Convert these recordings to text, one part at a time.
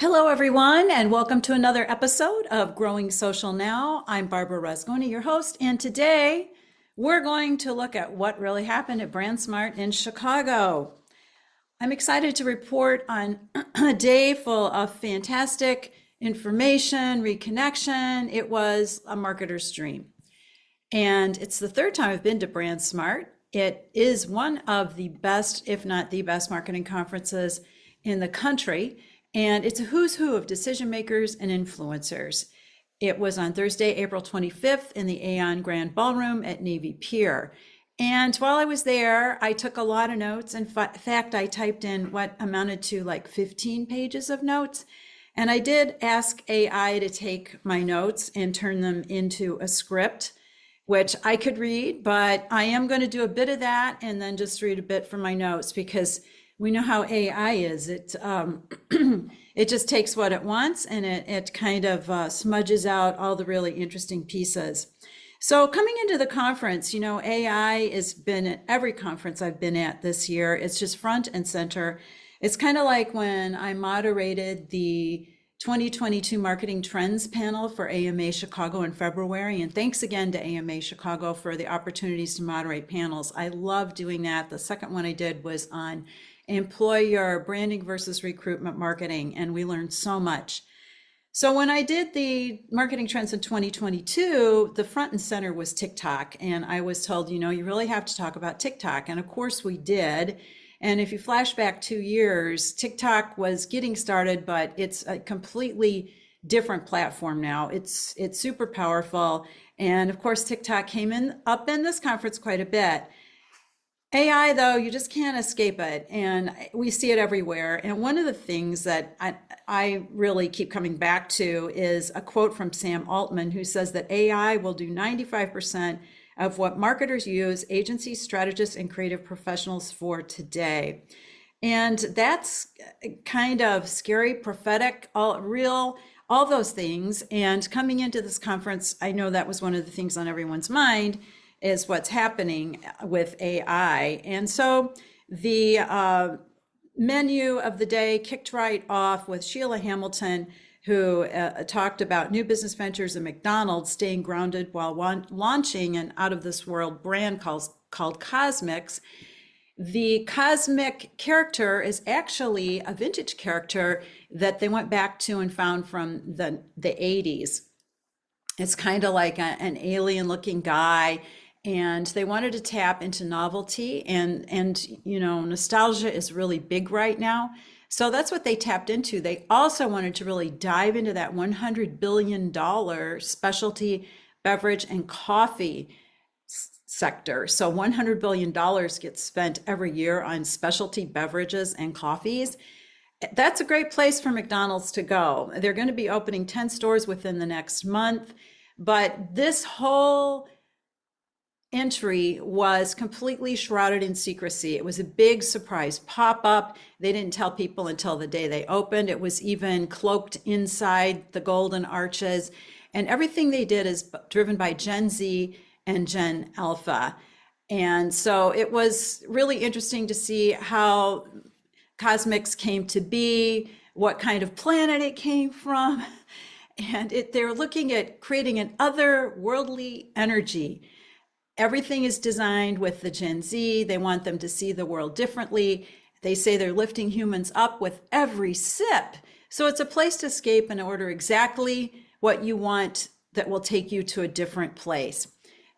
Hello, everyone, and welcome to another episode of Growing Social Now. I'm Barbara Rozgonyi, your host, and today we're going to look at what really happened at BrandSmart in Chicago. I'm excited to report on a day full of fantastic information, reconnection. It was a marketer's dream. And it's the third time I've been to BrandSmart. It is one of the best, if not the best, marketing conferences in the country. And it's a who's who of decision makers and influencers. It was on Thursday, April 25th in the Aon Grand Ballroom at Navy Pier. And while I was there, I took a lot of notes. In fact, I typed in what amounted to like 15 pages of notes. And I did ask AI to take my notes and turn them into a script, which I could read, but I am going to do a bit of that and then just read a bit from my notes because we know how AI is. It it just takes what it wants and it kind of smudges out all the really interesting pieces. So coming into the conference, you know, AI has been at every conference I've been at this year. It's just front and center. It's kind of like when I moderated the 2022 Marketing Trends panel for AMA Chicago in February. And thanks again to AMA Chicago for the opportunities to moderate panels. I love doing that. The second one I did was on employer branding versus recruitment marketing, and we learned so much. So when I did the marketing trends in 2022, the front and center was TikTok. And I was told, you know, you really have to talk about TikTok. And of course we did. And if you flash back 2 years, TikTok was getting started, but it's a completely different platform now. It's super powerful. And of course, TikTok came up in this conference quite a bit. AI, though, you just can't escape it. And we see it everywhere. And one of the things that I really keep coming back to is a quote from Sam Altman, who says that AI will do 95% of what marketers use agencies, strategists, and creative professionals for today. And that's kind of scary, prophetic, all those things. And coming into this conference, I know that was one of the things on everyone's mind is what's happening with AI. And so the menu of the day kicked right off with Sheila Hamilton, who talked about new business ventures at McDonald's staying grounded while launching an out of this world brand called Cosmics. The cosmic character is actually a vintage character that they went back to and found from the 80s. It's kind of like an alien looking guy. And they wanted to tap into novelty and you know, nostalgia is really big right now. So that's what they tapped into. They also wanted to really dive into that $100 billion specialty beverage and coffee sector. So $100 billion gets spent every year on specialty beverages and coffees. That's a great place for McDonald's to go. They're going to be opening 10 stores within the next month. But this whole entry was completely shrouded in secrecy. It was a big surprise pop-up. They didn't tell people until the day they opened. It was even cloaked inside the golden arches. And everything they did is driven by Gen Z and Gen Alpha. And so it was really interesting to see how Cosmics came to be, what kind of planet it came from. And they're looking at creating an otherworldly energy. Everything is designed with the Gen Z. They want them to see the world differently. They say they're lifting humans up with every sip. So it's a place to escape and order exactly what you want that will take you to a different place.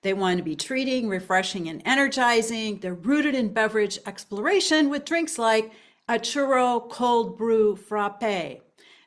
They want to be treating, refreshing, and energizing. They're rooted in beverage exploration with drinks like a churro cold brew frappe.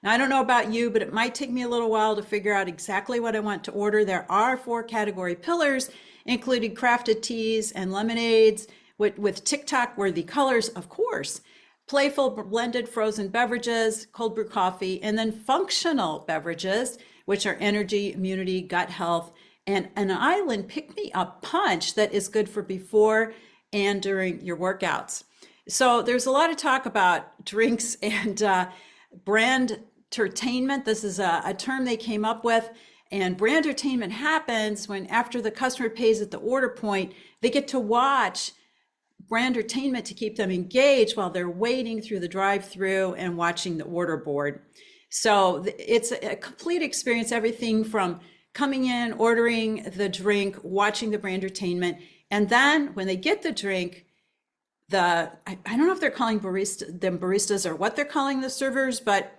Now, I don't know about you, but it might take me a little while to figure out exactly what I want to order. There are 4 category pillars, including crafted teas and lemonades with TikTok-worthy colors, of course, playful blended frozen beverages, cold brew coffee, and then functional beverages, which are energy, immunity, gut health, and an island pick-me-up punch that is good for before and during your workouts. So there's a lot of talk about drinks and brand entertainment. This is a term they came up with. And brand entertainment happens when after the customer pays at the order point, they get to watch brand entertainment to keep them engaged while they're waiting through the drive-through and watching the order board. So it's a complete experience, everything from coming in, ordering the drink, watching the brand entertainment, and then when they get the drink, I don't know if they're calling them baristas or what they're calling the servers, but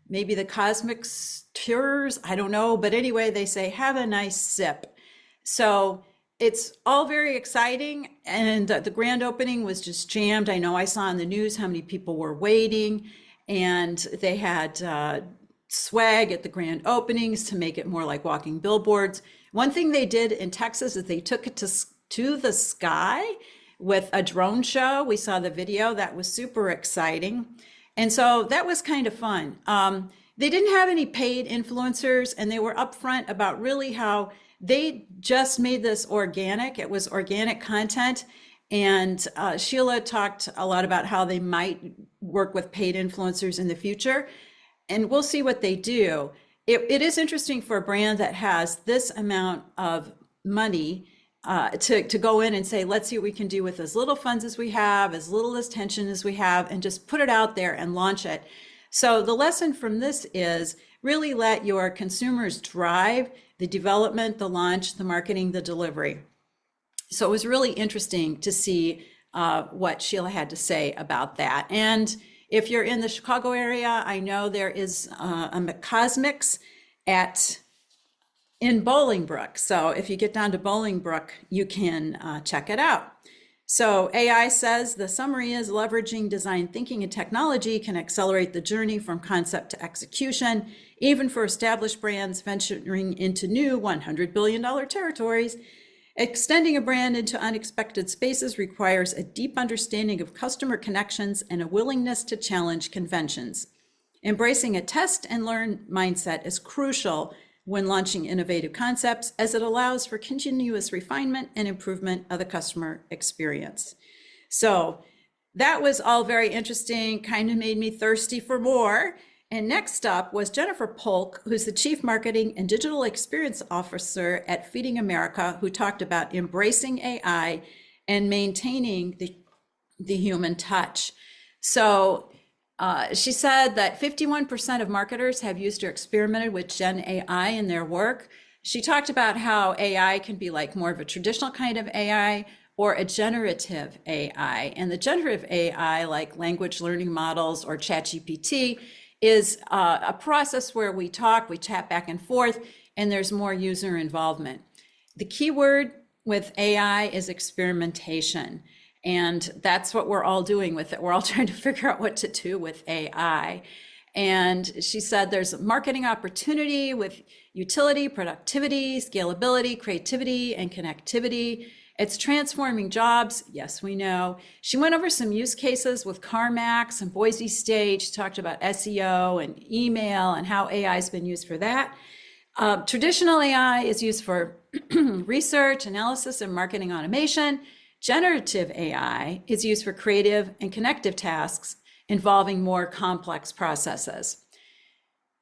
maybe the cosmic stirrers, I don't know. But anyway, they say, have a nice sip. So it's all very exciting. And the grand opening was just jammed. I know I saw on the news how many people were waiting, and they had swag at the grand openings to make it more like walking billboards. One thing they did in Texas is they took it to the sky with a drone show. We saw the video. That was super exciting. And so that was kind of fun. They didn't have any paid influencers, and they were upfront about really how they just made this organic. It was organic content. And Sheila talked a lot about how they might work with paid influencers in the future. And we'll see what they do. It is interesting for a brand that has this amount of money to go in and say, let's see what we can do with as little funds as we have, as little attention as we have, and just put it out there and launch it. So the lesson from this is really let your consumers drive the development, the launch, the marketing, the delivery. So it was really interesting to see what Sheila had to say about that. And if you're in the Chicago area, I know there is a Cosmics in Bolingbrook. So if you get down to Bolingbrook, you can check it out. So AI says the summary is leveraging design thinking and technology can accelerate the journey from concept to execution, even for established brands venturing into new $100 billion territories. Extending a brand into unexpected spaces requires a deep understanding of customer connections and a willingness to challenge conventions. Embracing a test and learn mindset is crucial when launching innovative concepts, as it allows for continuous refinement and improvement of the customer experience. So that was all very interesting, kind of made me thirsty for more. And next up was Jennifer Polk, who's the Chief Marketing and Digital Experience Officer at Feeding America, who talked about embracing AI and maintaining the human touch. So she said that 51% of marketers have used or experimented with Gen AI in their work. She talked about how AI can be like more of a traditional kind of AI or a generative AI. And the generative AI, like language learning models or ChatGPT, is a process where we chat back and forth, and there's more user involvement. The key word with AI is experimentation. And that's what we're all doing with it. We're all trying to figure out what to do with AI. And she said there's a marketing opportunity with utility, productivity, scalability, creativity, and connectivity. It's transforming jobs. Yes, we know. She went over some use cases with CarMax and Boise State. She talked about SEO and email and how AI has been used for that. Traditional AI is used for research, analysis, and marketing automation. Generative AI is used for creative and connective tasks involving more complex processes.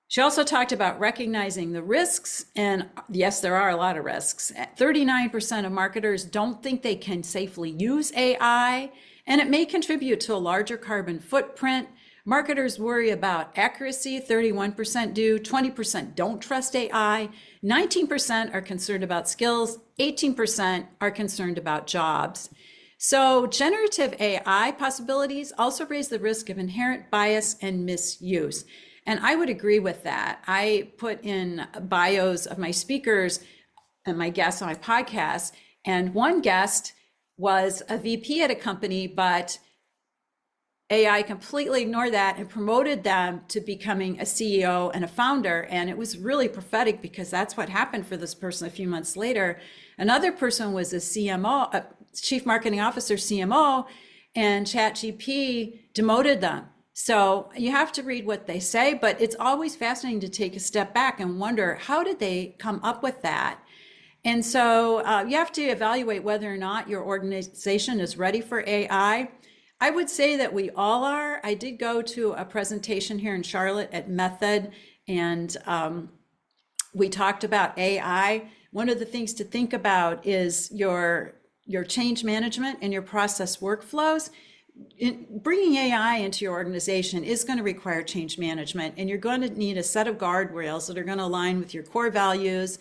She also talked about recognizing the risks, and yes, there are a lot of risks. 39% of marketers don't think they can safely use AI, and it may contribute to a larger carbon footprint. Marketers worry about accuracy, 31% do, 20% don't trust AI, 19% are concerned about skills, 18% are concerned about jobs. So generative AI possibilities also raise the risk of inherent bias and misuse. And I would agree with that. I put in bios of my speakers and my guests on my podcast, and one guest was a VP at a company, but AI completely ignored that and promoted them to becoming a CEO and a founder. And it was really prophetic because that's what happened for this person a few months later. Another person was a CMO, a Chief Marketing Officer, CMO, and ChatGPT demoted them. So you have to read what they say, but it's always fascinating to take a step back and wonder, how did they come up with that? And so you have to evaluate whether or not your organization is ready for AI. I would say that we all are. I did go to a presentation here in Charlotte at Method, and we talked about AI. One of the things to think about is your change management and your process workflows. bringing AI into your organization is going to require change management, and you're going to need a set of guardrails that are going to align with your core values.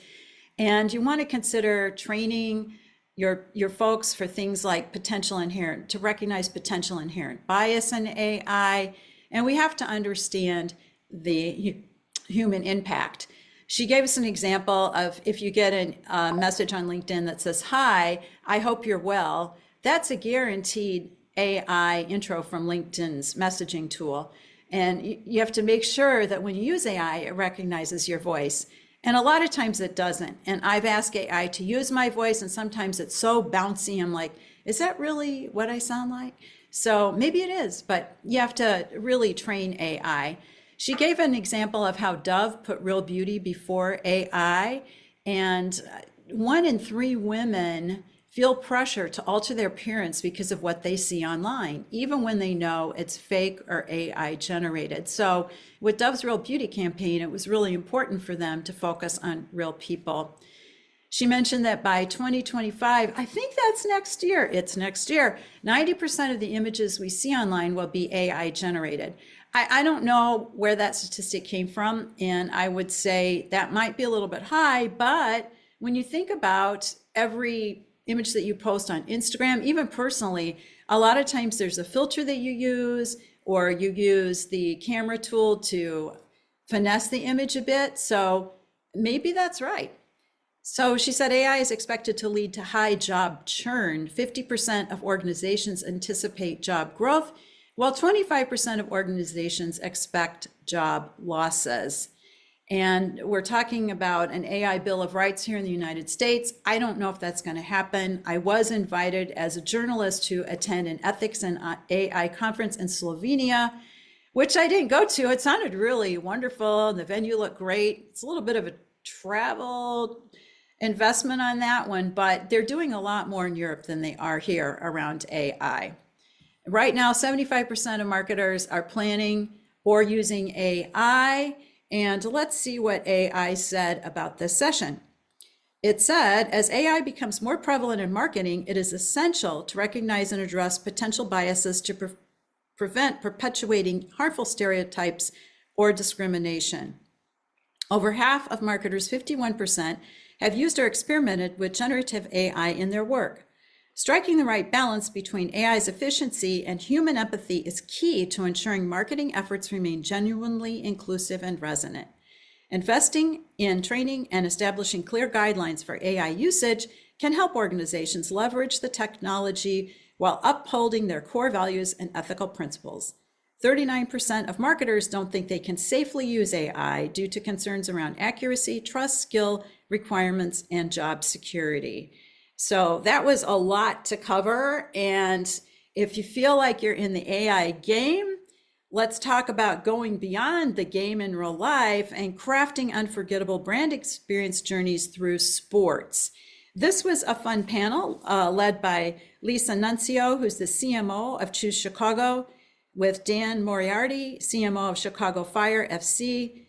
And you want to consider training your folks for things like to recognize potential inherent bias in AI. And we have to understand the human impact. She gave us an example of if you get a message on LinkedIn that says, "Hi, I hope you're well," that's a guaranteed AI intro from LinkedIn's messaging tool. And you have to make sure that when you use AI, it recognizes your voice. And a lot of times it doesn't. And I've asked AI to use my voice, and sometimes it's so bouncy, I'm like, is that really what I sound like? So maybe it is, but you have to really train AI. She gave an example of how Dove put real beauty before AI, and 1 in 3 women feel pressure to alter their appearance because of what they see online, even when they know it's fake or AI generated. So with Dove's Real Beauty campaign, it was really important for them to focus on real people. She mentioned that by 2025, I think that's next year, it's next year, 90% of the images we see online will be AI generated. I don't know where that statistic came from, and I would say that might be a little bit high, but when you think about every image that you post on Instagram, even personally, a lot of times there's a filter that you use, or you use the camera tool to finesse the image a bit. So maybe that's right. So she said AI is expected to lead to high job churn. 50% of organizations anticipate job growth, while 25% of organizations expect job losses. And we're talking about an AI Bill of Rights here in the United States. I don't know if that's going to happen. I was invited as a journalist to attend an ethics and AI conference in Slovenia, which I didn't go to. It sounded really wonderful. The venue looked great. It's a little bit of a travel investment on that one, but they're doing a lot more in Europe than they are here around AI. Right now, 75% of marketers are planning or using AI. And let's see what AI said about this session. It said, as AI becomes more prevalent in marketing, it is essential to recognize and address potential biases to prevent perpetuating harmful stereotypes or discrimination. Over half of marketers, 51%, have used or experimented with generative AI in their work. Striking the right balance between AI's efficiency and human empathy is key to ensuring marketing efforts remain genuinely inclusive and resonant. Investing in training and establishing clear guidelines for AI usage can help organizations leverage the technology while upholding their core values and ethical principles. 39% of marketers don't think they can safely use AI due to concerns around accuracy, trust, skill, requirements, and job security. So that was a lot to cover. And if you feel like you're in the AI game, let's talk about going beyond the game in real life and crafting unforgettable brand experience journeys through sports. This was a fun panel led by Lisa Nuncio, who's the CMO of Choose Chicago, with Dan Moriarty, CMO of Chicago Fire FC,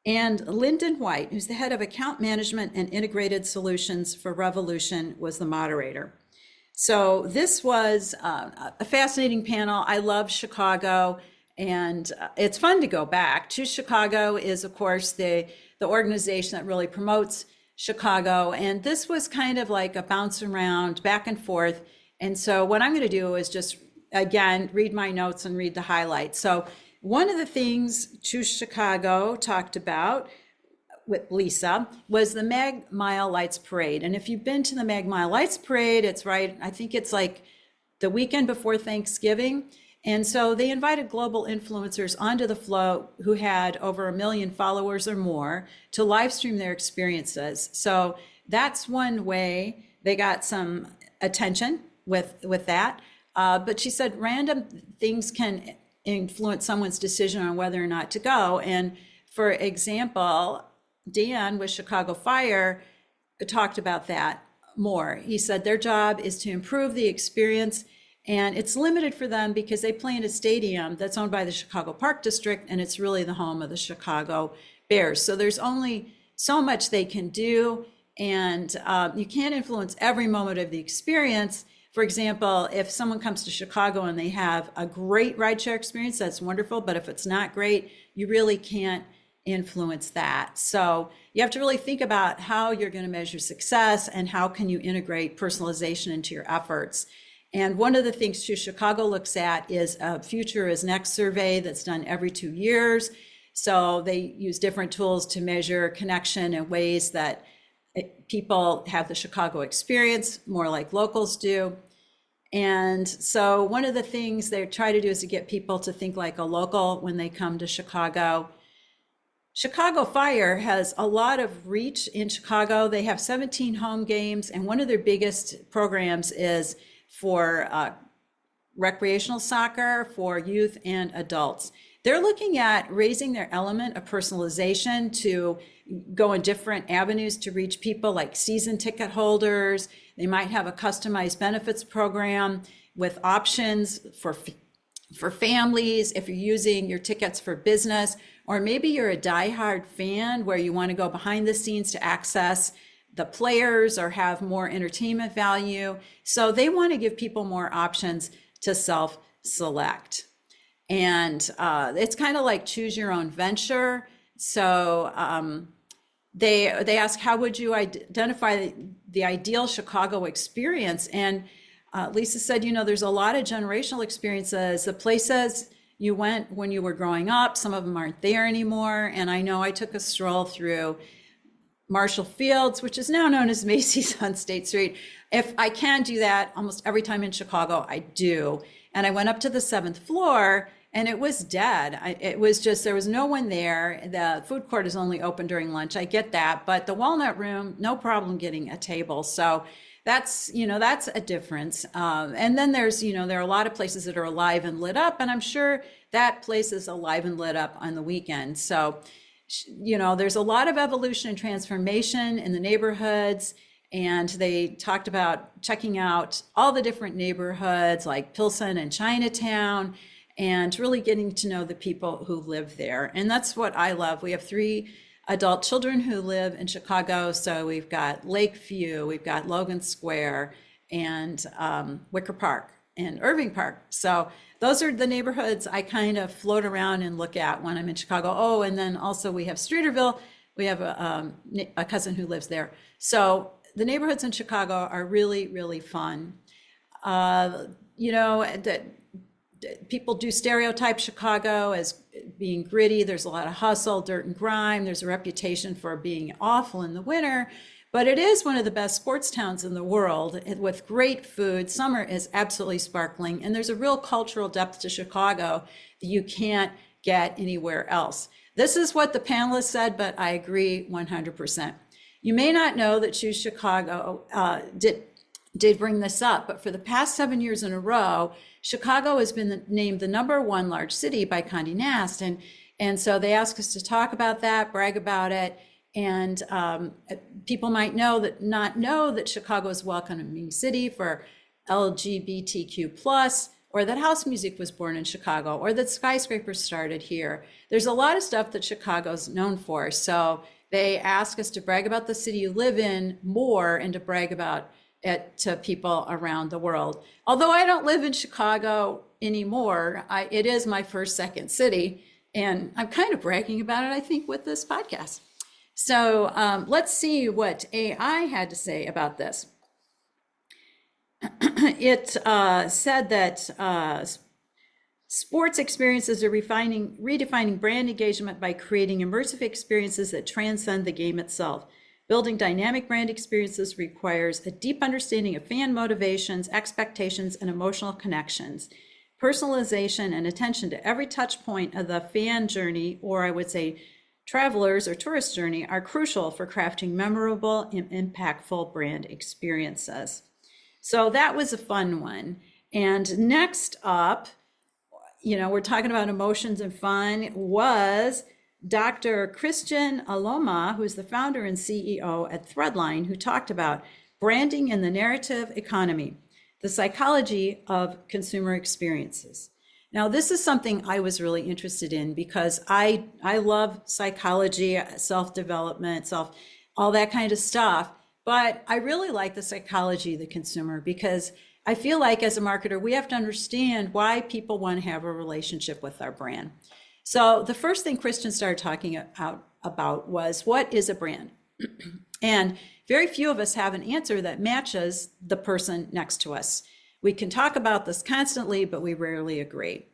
and Lyndon White, who's the head of account management and integrated solutions for Revolution, was the moderator. So this was a fascinating panel. I love Chicago, and it's fun to go back. Choose Chicago is, of course, the organization that really promotes Chicago. And this was kind of like a bounce around, back and forth. And so what I'm going to do is just, again, read my notes and read the highlights. So one of the things Choose Chicago talked about with Lisa was the Mag Mile Lights Parade. And if you've been to the Mag Mile Lights Parade, it's right, I think it's like the weekend before Thanksgiving. And so they invited global influencers onto the float who had over 1 million followers or more to live stream their experiences. So that's one way they got some attention with that. But she said random things can influence someone's decision on whether or not to go. And for example, Dan with Chicago Fire talked about that more. He said their job is to improve the experience, and it's limited for them because they play in a stadium that's owned by the Chicago Park District, and it's really the home of the Chicago Bears. So there's only so much they can do, and you can't influence every moment of the experience. for example, if someone comes to Chicago and they have a great rideshare experience, that's wonderful. But if it's not great, you really can't influence that. So you have to really think about how you're going to measure success and how can you integrate personalization into your efforts. And one of the things too Chicago looks at is a Future is Next survey that's done every 2 years. So they use different tools to measure connection in ways that people have the Chicago experience, more like locals do. And so one of the things they try to do is to get people to think like a local when they come to Chicago. Chicago Fire has a lot of reach in Chicago. They have 17 home games, and one of their biggest programs is for recreational soccer for youth and adults. They're looking at raising their element of personalization to go in different avenues to reach people like season ticket holders. They might have a customized benefits program with options for families if you're using your tickets for business, or maybe you're a diehard fan where you want to go behind the scenes to access the players or have more entertainment value. So they want to give people more options to self-select. And it's kind of like choose your own venture. So they ask, how would you identify the ideal Chicago experience? And Lisa said, there's a lot of generational experiences. The places you went when you were growing up, some of them aren't there anymore. And I know I took a stroll through Marshall Fields, which is now known as Macy's on State Street. If I can do that almost every time in Chicago, I do. And I went up to the 7th floor and it was dead. It was just, there was no one there. The food court is only open during lunch. I get that, but the Walnut Room, no problem getting a table. So that's a difference. And then there are a lot of places that are alive and lit up, and I'm sure that place is alive and lit up on the weekend. So, there's a lot of evolution and transformation in the neighborhoods. And they talked about checking out all the different neighborhoods like Pilsen and Chinatown, and really getting to know the people who live there. And that's what I love. We have 3 adult children who live in Chicago. So we've got Lakeview, we've got Logan Square, and Wicker Park and Irving Park. So those are the neighborhoods I kind of float around and look at when I'm in Chicago. Oh, and then also we have Streeterville. We have a cousin who lives there. So the neighborhoods in Chicago are really, really fun. People do stereotype Chicago as being gritty. There's a lot of hustle, dirt and grime. There's a reputation for being awful in the winter, but it is one of the best sports towns in the world with great food. Summer is absolutely sparkling, and there's a real cultural depth to Chicago that you can't get anywhere else. This is what the panelists said, but I agree 100%. You may not know that Choose Chicago did bring this up, but for the past 7 years in a row, Chicago has been named the #1 large city by Condé Nast. And so they asked us to talk about that, brag about it. And people might not know that Chicago is a welcoming city for LGBTQ+, or that house music was born in Chicago, or that skyscrapers started here. There's a lot of stuff that Chicago's known for. So they ask us to brag about the city you live in more and to brag about it to people around the world. Although I don't live in Chicago anymore, it is my second city, and I'm kind of bragging about it, I think, with this podcast. So let's see what AI had to say about this. It said that sports experiences are redefining brand engagement by creating immersive experiences that transcend the game itself. Building dynamic brand experiences requires a deep understanding of fan motivations, expectations, and emotional connections. Personalization and attention to every touch point of the fan journey, or I would say travelers or tourist journey, are crucial for crafting memorable and impactful brand experiences. So that was a fun one. And next up, we're talking about emotions and fun, was Dr. Christian Aloma, who's the founder and CEO at Threadline, who talked about branding in the narrative economy, the psychology of consumer experiences. Now, this is something I was really interested in because I love psychology, self-development, all that kind of stuff. But I really like the psychology of the consumer because I feel like as a marketer, we have to understand why people want to have a relationship with our brand. So the first thing Kristen started talking about was, what is a brand? And very few of us have an answer that matches the person next to us. We can talk about this constantly, but we rarely agree.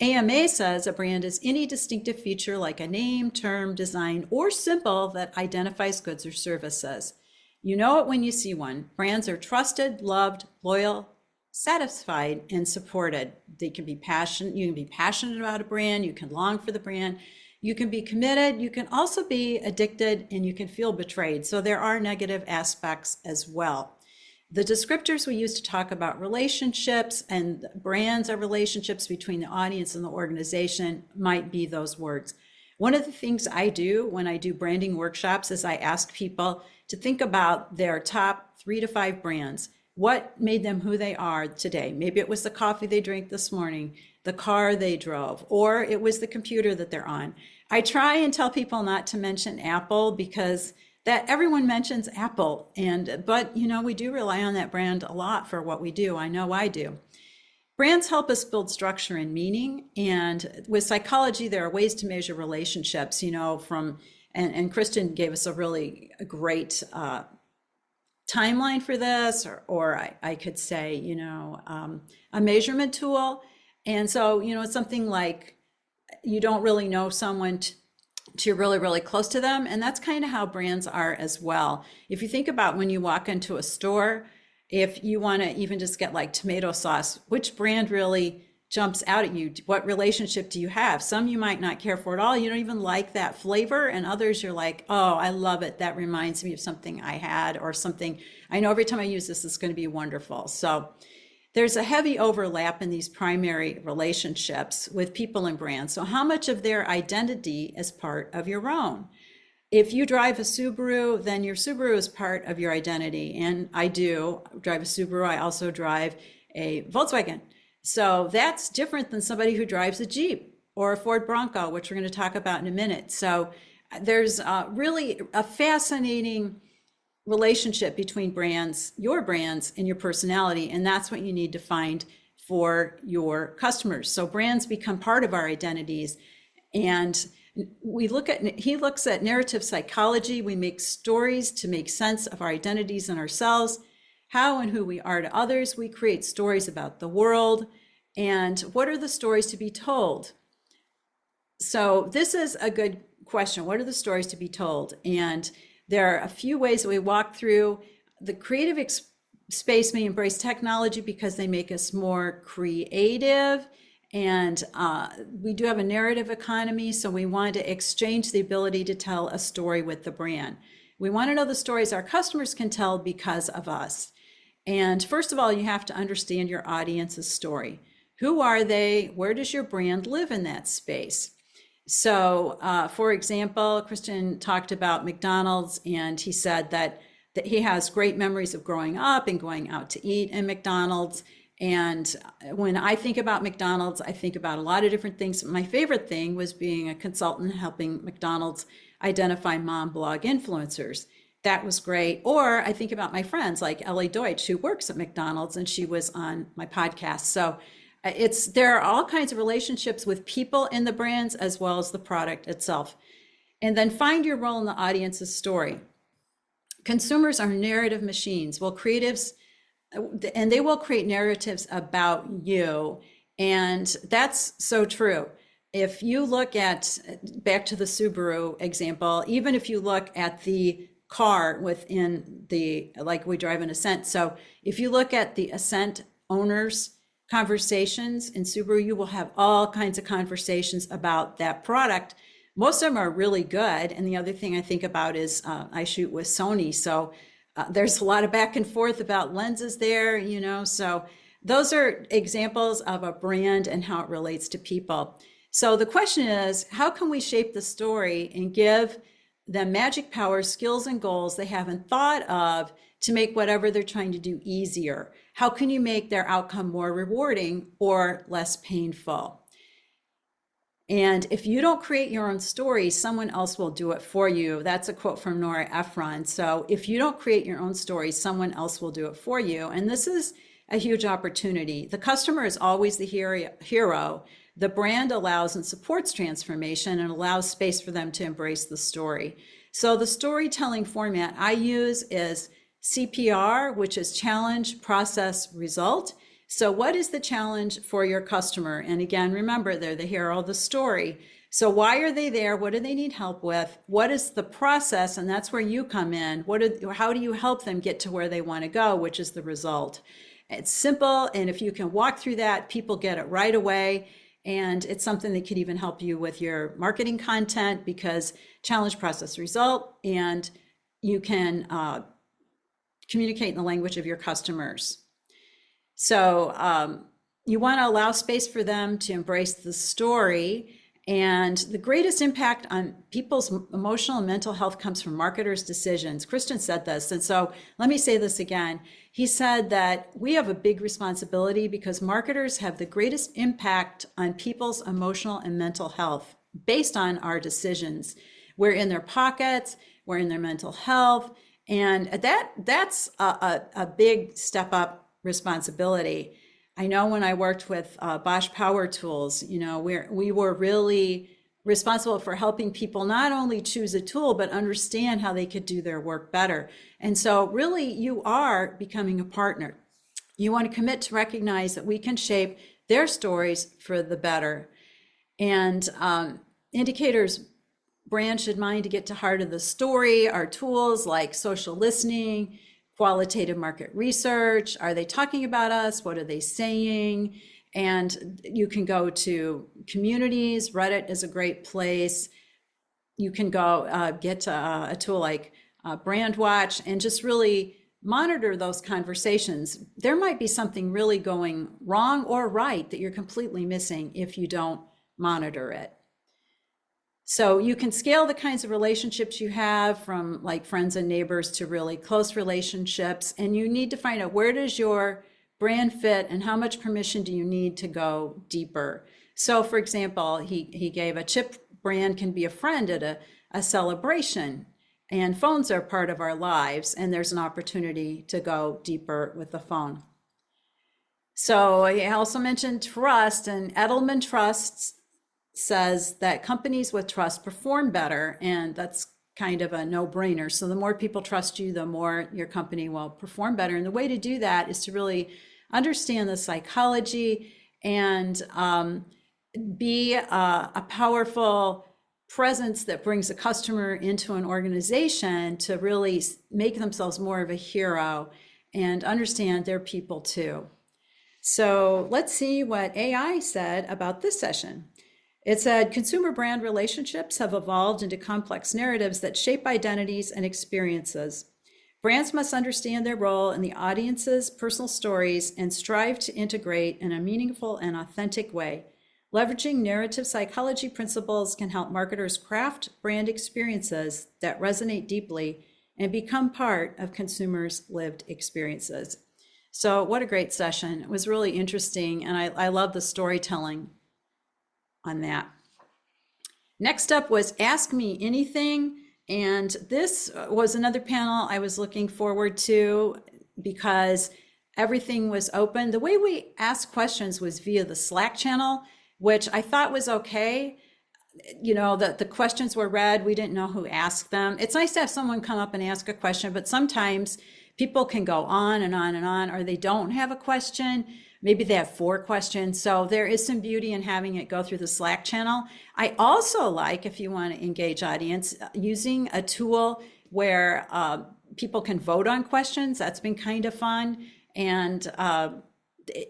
AMA says a brand is any distinctive feature like a name, term, design, or symbol that identifies goods or services. You know it when you see one. Brands are trusted, loved, loyal, satisfied, and supported. They can be passionate. You can be passionate about a brand. You can long for the brand. You can be committed. You can also be addicted, and you can feel betrayed. So there are negative aspects as well. The descriptors we use to talk about relationships and brands are relationships between the audience and the organization might be those words. One of the things I do when I do branding workshops is I ask people to think about their top 3 to 5 brands. What made them who they are today? Maybe it was the coffee they drank this morning, the car they drove, or it was the computer that they're on. I try and tell people not to mention Apple because that everyone mentions Apple, but we do rely on that brand a lot for what we do. I know I do. Brands help us build structure and meaning, and with psychology, there are ways to measure relationships. And Kristen gave us a really great timeline for this, or I could say, a measurement tool. And so, it's something like you don't really know someone to really, really close to them. And that's kind of how brands are as well. If you think about when you walk into a store, if you want to even just get like tomato sauce, which brand really jumps out at you? What relationship do you have? Some you might not care for at all. You don't even like that flavor. And others you're like, oh, I love it. That reminds me of something I had or something. I know every time I use this, it's going to be wonderful. So there's a heavy overlap in these primary relationships with people and brands. So how much of their identity is part of your own? If you drive a Subaru, then your Subaru is part of your identity. And I do drive a Subaru. I also drive a Volkswagen. So that's different than somebody who drives a Jeep or a Ford Bronco, which we're going to talk about in a minute. So there's really a fascinating relationship between brands, your brands, and your personality. And that's what you need to find for your customers. So brands become part of our identities. And he looks at narrative psychology. We make stories to make sense of our identities and ourselves, how and who we are to others. We create stories about the world. And what are the stories to be told? So this is a good question. What are the stories to be told? And there are a few ways that we walk through. The creative space may embrace technology because they make us more creative. And we do have a narrative economy, so we want to exchange the ability to tell a story with the brand. We want to know the stories our customers can tell because of us. And first of all, you have to understand your audience's story. Who are they? Where does your brand live in that space? So, for example, Christian talked about McDonald's, and he said that he has great memories of growing up and going out to eat in McDonald's. And when I think about McDonald's, I think about a lot of different things. My favorite thing was being a consultant helping McDonald's identify mom blog influencers. That was great. Or I think about my friends like Ellie Deutsch, who works at McDonald's, and she was on my podcast. So there are all kinds of relationships with people in the brands as well as the product itself. And then find your role in the audience's story. Consumers are narrative machines. Well, creatives, and they will create narratives about you. And that's so true. If you look at, back to the Subaru example, even if you look at the car within like we drive an Ascent. So if you look at the Ascent owners' conversations in Subaru, you will have all kinds of conversations about that product. Most of them are really good. And the other thing I think about is I shoot with Sony. So there's a lot of back and forth about lenses there, so those are examples of a brand and how it relates to people. So the question is, how can we shape the story and give them magic powers, skills, and goals they haven't thought of to make whatever they're trying to do easier? How can you make their outcome more rewarding or less painful? And if you don't create your own story, someone else will do it for you. That's a quote from Nora Ephron. So if you don't create your own story, someone else will do it for you. And this is a huge opportunity. The customer is always the hero. The brand allows and supports transformation and allows space for them to embrace the story. So the storytelling format I use is CPR, which is challenge, process, result. So what is the challenge for your customer? And again, remember, they're the hero of the story. So why are they there? What do they need help with? What is the process? And that's where you come in. How do you help them get to where they want to go, which is the result? It's simple. And if you can walk through that, people get it right away. And it's something that could even help you with your marketing content, because challenge, process, result, and you can communicate in the language of your customers. So you want to allow space for them to embrace the story. And the greatest impact on people's emotional and mental health comes from marketers' decisions. Christian said this, and so let me say this again. He said that we have a big responsibility because marketers have the greatest impact on people's emotional and mental health based on our decisions. We're in their pockets, we're in their mental health, and that's a big step up responsibility. I know when I worked with Bosch Power Tools, we were really responsible for helping people not only choose a tool, but understand how they could do their work better. And so really you are becoming a partner. You want to commit to recognize that we can shape their stories for the better. And indicators brand should mind to get to heart of the story are tools like social listening, qualitative market research. Are they talking about us? What are they saying? And you can go to communities. Reddit is a great place. You can go get a tool like BrandWatch and just really monitor those conversations. There might be something really going wrong or right that you're completely missing if you don't monitor it. So you can scale the kinds of relationships you have from like friends and neighbors to really close relationships. And you need to find out, where does your brand fit and how much permission do you need to go deeper? So for example, he gave a chip brand can be a friend at a celebration, and phones are part of our lives. And there's an opportunity to go deeper with the phone. So I also mentioned trust, and Edelman Trusts says that companies with trust perform better, and that's kind of a no-brainer. So the more people trust you, the more your company will perform better. And the way to do that is to really understand the psychology and be a powerful presence that brings a customer into an organization to really make themselves more of a hero and understand their people too. So let's see what AI said about this session. It said, consumer brand relationships have evolved into complex narratives that shape identities and experiences. Brands must understand their role in the audience's personal stories and strive to integrate in a meaningful and authentic way. Leveraging narrative psychology principles can help marketers craft brand experiences that resonate deeply and become part of consumers' lived experiences. So what a great session. It was really interesting, and I love the storytelling on that. Next up was Ask Me Anything. And this was another panel I was looking forward to because everything was open. The way we asked questions was via the Slack channel, which I thought was okay. The questions were read. We didn't know who asked them. It's nice to have someone come up and ask a question, but sometimes people can go on and on and on, or they don't have a question. Maybe they have 4 questions. So there is some beauty in having it go through the Slack channel. I also like, if you want to engage audience, using a tool where people can vote on questions. That's been kind of fun. And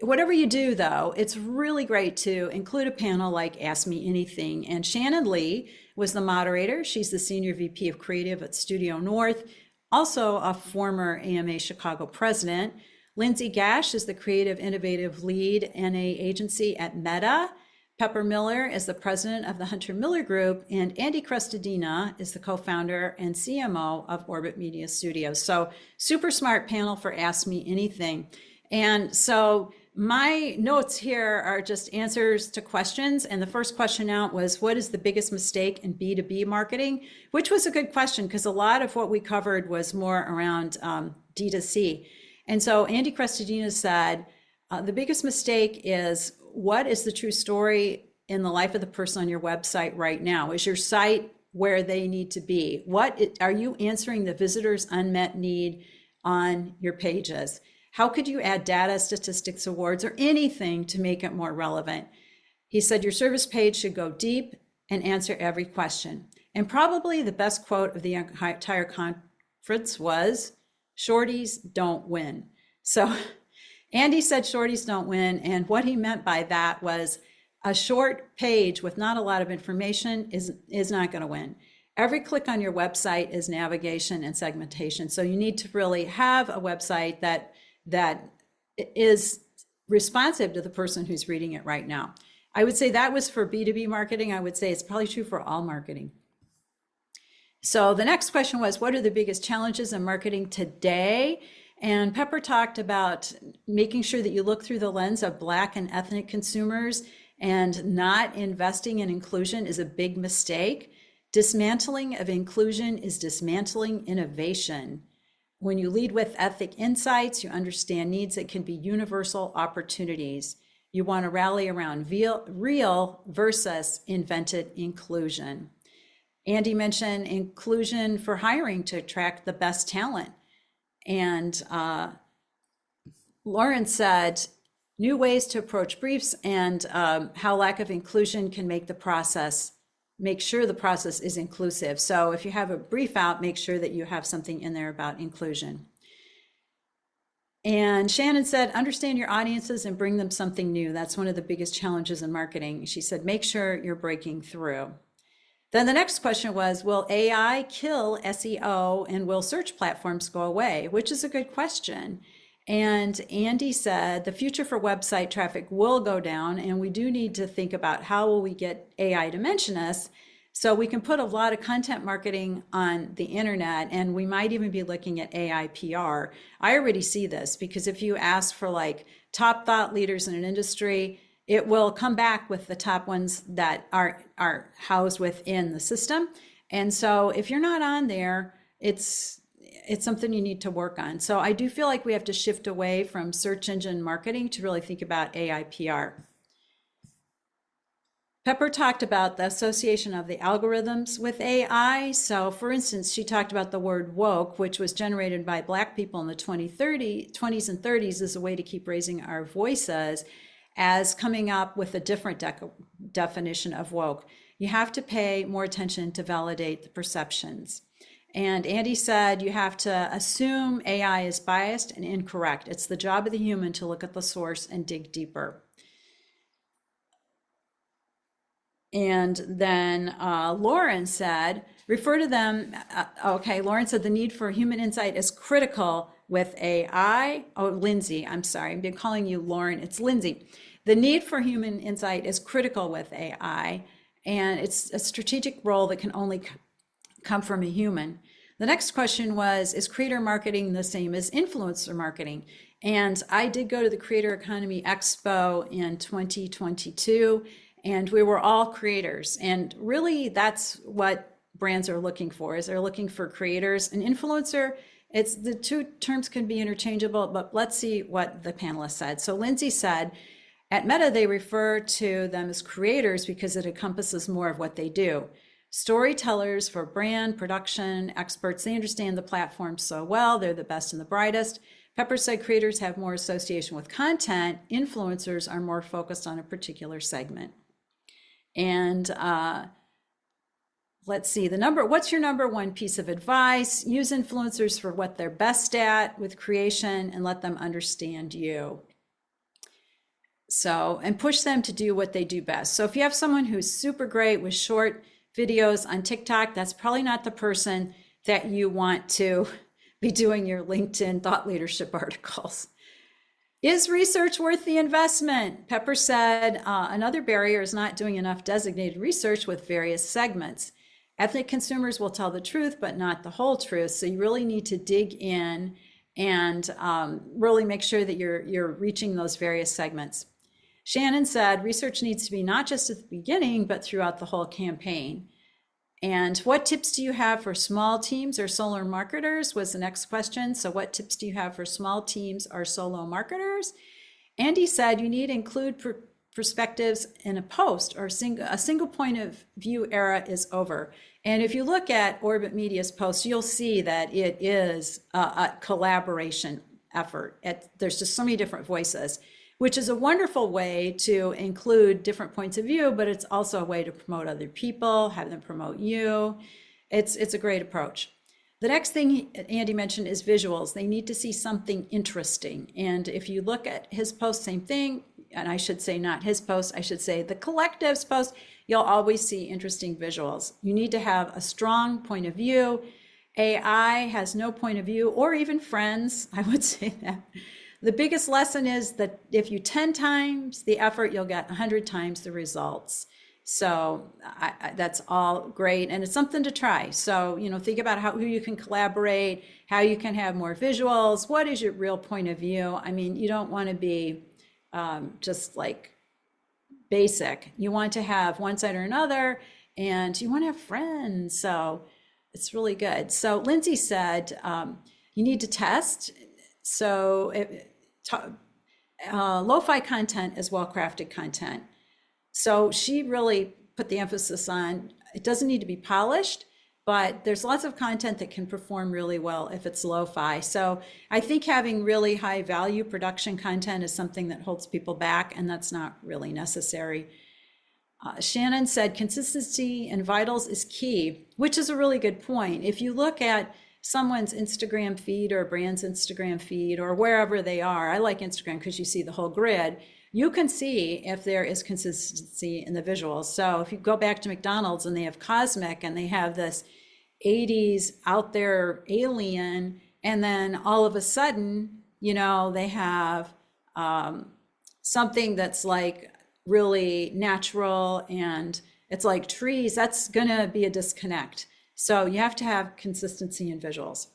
whatever you do, though, it's really great to include a panel like Ask Me Anything. And Shannon Lee was the moderator. She's the Senior VP of Creative at Studio North, also a former AMA Chicago president. Lindsay Gash is the Creative Innovative Lead NA agency at Meta. Pepper Miller is the president of the Hunter Miller Group, and Andy Crestodina is the co-founder and CMO of Orbit Media Studios. So super smart panel for Ask Me Anything. And so my notes here are just answers to questions. And the first question out was, what is the biggest mistake in B2B marketing? Which was a good question because a lot of what we covered was more around D2C. And so Andy Crestodina said, the biggest mistake is, what is the true story in the life of the person on your website right now? Is your site where they need to be? Are you answering the visitor's unmet need on your pages? How could you add data, statistics, awards, or anything to make it more relevant? He said your service page should go deep and answer every question. And probably the best quote of the entire conference was, shorties don't win. So Andy said shorties don't win. And what he meant by that was a short page with not a lot of information is not going to win. Every click on your website is navigation and segmentation. So you need to really have a website that is responsive to the person who's reading it right now. I would say that was for B2B marketing. I would say it's probably true for all marketing. So the next question was, what are the biggest challenges in marketing today? And Pepper talked about making sure that you look through the lens of Black and ethnic consumers, and not investing in inclusion is a big mistake. Dismantling of inclusion is dismantling innovation. When you lead with ethic insights, you understand needs that can be universal opportunities. You want to rally around real versus invented inclusion. Andy mentioned inclusion for hiring to attract the best talent. And Lauren said, new ways to approach briefs and how lack of inclusion can make sure the process is inclusive. So if you have a brief out, make sure that you have something in there about inclusion. And Shannon said, understand your audiences and bring them something new. That's one of the biggest challenges in marketing. She said, make sure you're breaking through. Then the next question was, will AI kill SEO and will search platforms go away? Which is a good question. And Andy said, the future for website traffic will go down, and we do need to think about how will we get AI to mention us so we can put a lot of content marketing on the internet, and we might even be looking at AI PR. I already see this, because if you ask for like top thought leaders in an industry, it will come back with the top ones that are housed within the system. And so if you're not on there, it's something you need to work on. So I do feel like we have to shift away from search engine marketing to really think about AI PR. Pepper talked about the association of the algorithms with AI. So for instance, she talked about the word woke, which was generated by Black people in the 20s and 30s as a way to keep raising our voices, as coming up with a different definition of woke. You have to pay more attention to validate the perceptions. And Andy said you have to assume AI is biased and incorrect. It's the job of the human to look at the source and dig deeper. And then Lauren said, refer to them. Lauren said the need for human insight is critical with AI. Oh, Lindsay, I'm sorry. I've been calling you Lauren. It's Lindsay. The need for human insight is critical with AI, and it's a strategic role that can only come from a human. The next question was, is creator marketing the same as influencer marketing? And I did go to the Creator Economy Expo in 2022, and we were all creators. And really, that's what brands are looking for, is they're looking for creators. An influencer, it's the two terms can be interchangeable, but let's see what the panelists said. So Lindsay said, at Meta, they refer to them as creators because it encompasses more of what they do. Storytellers for brand, production, experts, they understand the platform so well, they're the best and the brightest. Pepper said creators have more association with content. Influencers are more focused on a particular segment. And let's see, what's your number one piece of advice? Use influencers for what they're best at with creation and let them understand you. So, and push them to do what they do best. So if you have someone who's super great with short videos on TikTok, that's probably not the person that you want to be doing your LinkedIn thought leadership articles. Is research worth the investment? Pepper said another barrier is not doing enough designated research with various segments. Ethnic consumers will tell the truth, but not the whole truth. So you really need to dig in and really make sure that you're reaching those various segments. Shannon said research needs to be not just at the beginning, but throughout the whole campaign. And what tips do you have for small teams or solo marketers was the next question. So what tips do you have for small teams or solo marketers? Andy said you need to include perspectives in a post, or a single point of view era is over. And if you look at Orbit Media's post, you'll see that it is a collaboration effort. There's just so many different voices, which is a wonderful way to include different points of view, but it's also a way to promote other people, have them promote you. It's a great approach. The next thing Andy mentioned is visuals. They need to see something interesting. And if you look at his post, same thing, and I should say not his post, I should say the collective's post, you'll always see interesting visuals. You need to have a strong point of view. AI has no point of view, or even friends, I would say that. The biggest lesson is that if you 10 times the effort, you'll get 100 times the results. So that's all great, and it's something to try. So, think about who you can collaborate, how you can have more visuals. What is your real point of view? I mean, you don't want to be just like basic. You want to have one side or another, and you want to have friends. So it's really good. So Lindsay said you need to test. So lo-fi content is well-crafted content. So she really put the emphasis on, it doesn't need to be polished, but there's lots of content that can perform really well if it's lo-fi. So I think having really high value production content is something that holds people back, and that's not really necessary. Shannon said consistency and vitals is key, which is a really good point. If you look at someone's Instagram feed or a brand's Instagram feed or wherever they are, I like Instagram because you see the whole grid. You can see if there is consistency in the visuals. So if you go back to McDonald's and they have Cosmic and they have this 80s out there alien, and then all of a sudden, they have something that's like really natural and it's like trees, that's gonna be a disconnect. So you have to have consistency in visuals.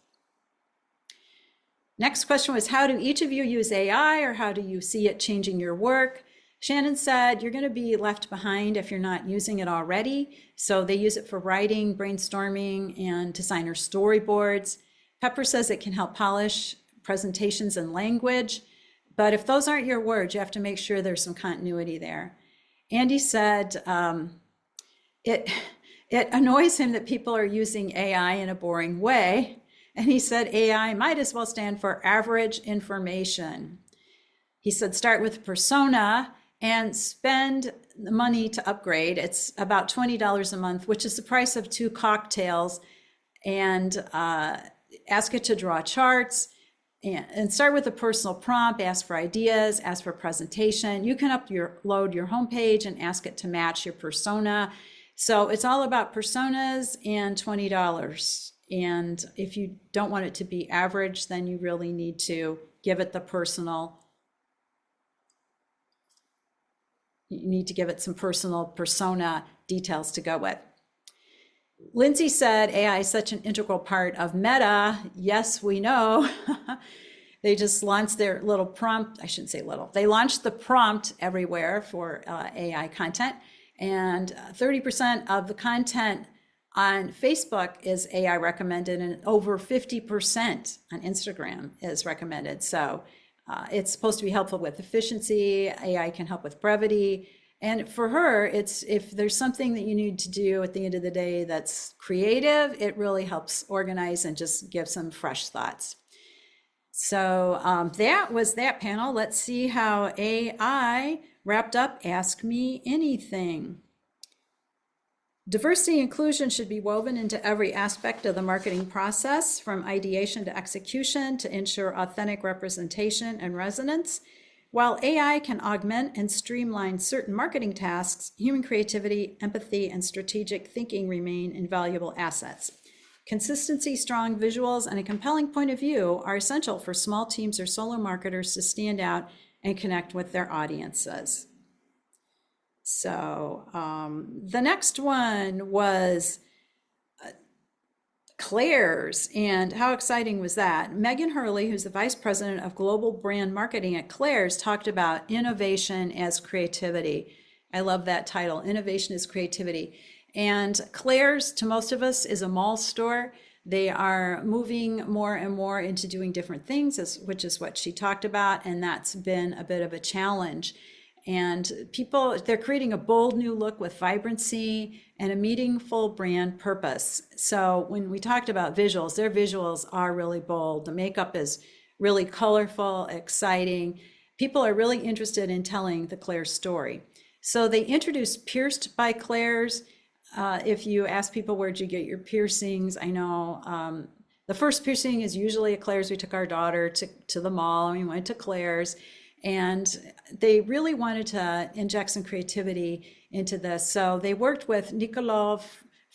Next question was, how do each of you use AI, or how do you see it changing your work? Shannon said, you're going to be left behind if you're not using it already. So they use it for writing, brainstorming, and designer storyboards. Pepper says it can help polish presentations and language. But if those aren't your words, you have to make sure there's some continuity there. Andy said it annoys him that people are using AI in a boring way. And he said AI might as well stand for average information. He said start with persona and spend the money to upgrade. It's about $20 a month, which is the price of 2 cocktails. And ask it to draw charts and start with a personal prompt. Ask for ideas, ask for presentation. You can upload your homepage and ask it to match your persona. So it's all about personas and $20. And if you don't want it to be average, then you really need to give it you need to give it some personal persona details to go with. Lindsay said AI is such an integral part of Meta. Yes, we know. They just launched their little prompt. I shouldn't say little. They launched the prompt everywhere for AI content. And 30% of the content on Facebook is AI recommended, and over 50% on Instagram is recommended. So it's supposed to be helpful with efficiency. AI can help with brevity. And for her, it's if there's something that you need to do at the end of the day that's creative, it really helps organize and just give some fresh thoughts. So that was that panel. Let's see how AI wrapped up Ask Me Anything. Diversity and inclusion should be woven into every aspect of the marketing process, from ideation to execution, to ensure authentic representation and resonance. While AI can augment and streamline certain marketing tasks, human creativity, empathy, and strategic thinking remain invaluable assets. Consistency, strong visuals, and a compelling point of view are essential for small teams or solo marketers to stand out and connect with their audiences. So the next one was Claire's, and how exciting was that? Megan Hurley, who's the Vice President of Global Brand Marketing at Claire's, talked about innovation as creativity. I love that title, Innovation as Creativity. And Claire's, to most of us, is a mall store. They are moving more and more into doing different things, which is what she talked about, and that's been a bit of a challenge. And they're creating a bold new look with vibrancy and a meaningful brand purpose. So when we talked about visuals, their visuals are really bold. The makeup is really colorful, exciting. People are really interested in telling the Claire story. So they introduced Pierced by Claire's. If you ask people, where'd you get your piercings? I know the first piercing is usually at Claire's. We took our daughter to the mall and we went to Claire's. And they really wanted to inject some creativity into this. So they worked with Niccolo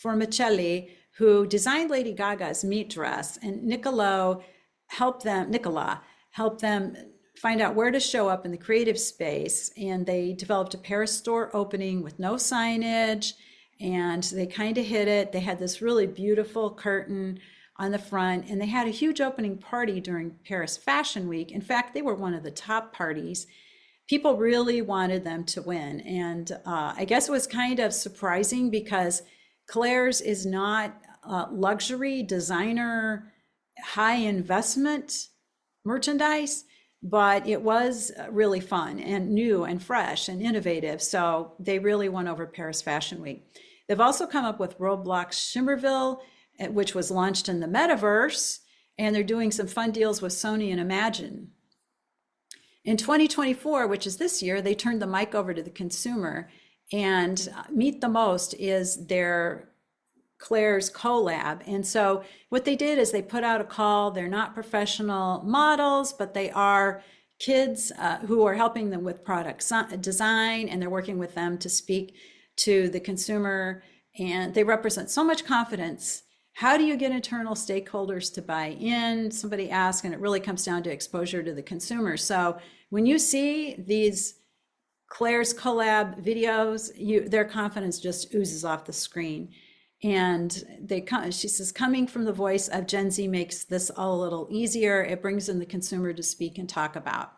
Formicelli, who designed Lady Gaga's meat dress. And Nicola helped them find out where to show up in the creative space. And they developed a Paris store opening with no signage. And they kind of hit it. They had this really beautiful curtain on the front, and they had a huge opening party during Paris Fashion Week. In fact, they were one of the top parties. People really wanted them to win. And I guess it was kind of surprising because Claire's is not luxury, designer, high investment merchandise, but it was really fun and new and fresh and innovative. So they really won over Paris Fashion Week. They've also come up with Roblox Shimmerville, which was launched in the metaverse, and they're doing some fun deals with Sony and Imagine. In 2024, which is this year, they turned the mic over to the consumer, and Meet the Most is their Claire's collab. And so what they did is they put out a call. They're not professional models, but they are kids who are helping them with product design, and they're working with them to speak to the consumer, and they represent so much confidence. How do you get internal stakeholders to buy in? Somebody asked, and it really comes down to exposure to the consumer. So when you see these Claire's collab videos, their confidence just oozes off the screen. And she says, coming from the voice of Gen Z makes this all a little easier. It brings in the consumer to speak and talk about.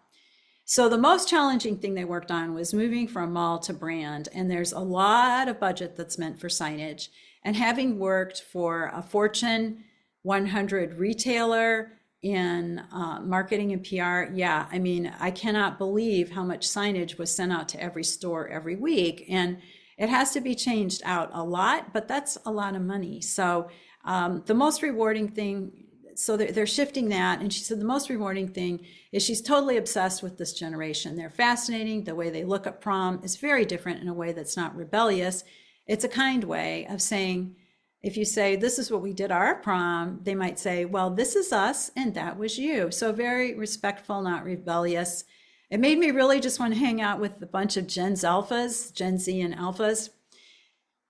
So the most challenging thing they worked on was moving from mall to brand. And there's a lot of budget that's meant for signage. And having worked for a Fortune 100 retailer in marketing and PR, yeah, I mean, I cannot believe how much signage was sent out to every store every week. And it has to be changed out a lot, but that's a lot of money. So the most rewarding thing, so they're shifting that. And she said the most rewarding thing is she's totally obsessed with this generation. They're fascinating. The way they look at prom is very different in a way that's not rebellious. It's a kind way of saying, if you say, this is what we did our prom, they might say, well, this is us and that was you. So very respectful, not rebellious. It made me really just want to hang out with a bunch of Gen Z and alphas.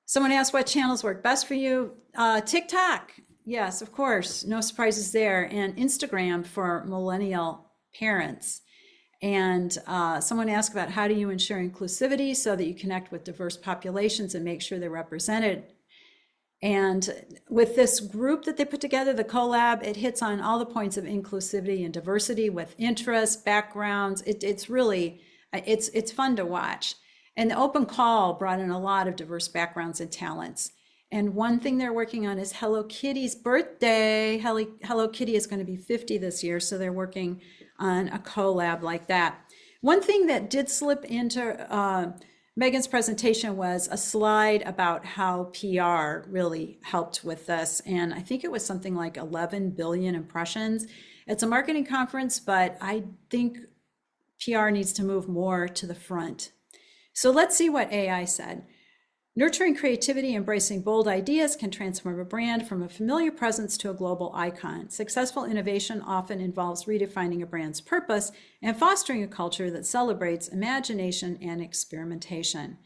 Someone asked what channels work best for you. TikTok, yes, of course, no surprises there. And Instagram for millennial parents. And someone asked about how do you ensure inclusivity so that you connect with diverse populations and make sure they're represented. And with this group that they put together, the collab, it hits on all the points of inclusivity and diversity with interests, backgrounds. It's really, it's fun to watch. And the open call brought in a lot of diverse backgrounds and talents. And one thing they're working on is Hello Kitty's birthday. Hello Kitty is going to be 50 this year, so they're working on a collab like that. One thing that did slip into Megan's presentation was a slide about how PR really helped with this. And I think it was something like 11 billion impressions. It's a marketing conference, but I think PR needs to move more to the front. So let's see what AI said. Nurturing creativity, embracing bold ideas can transform a brand from a familiar presence to a global icon. Successful innovation often involves redefining a brand's purpose and fostering a culture that celebrates imagination and experimentation.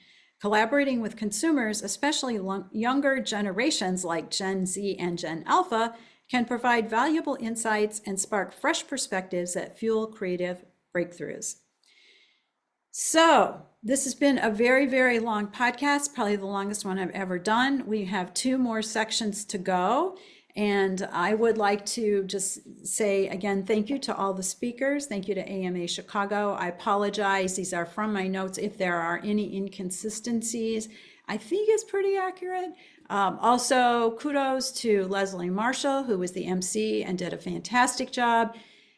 Collaborating with consumers, especially younger generations like Gen Z and Gen Alpha, can provide valuable insights and spark fresh perspectives that fuel creative breakthroughs. So this has been a very, very long podcast, probably the longest one I've ever done. We have 2 more sections to go. And I would like to just say again, thank you to all the speakers. Thank you to AMA Chicago. I apologize. These are from my notes if there are any inconsistencies. I think is pretty accurate. Also, kudos to Leslie Marshall, who was the MC and did a fantastic job,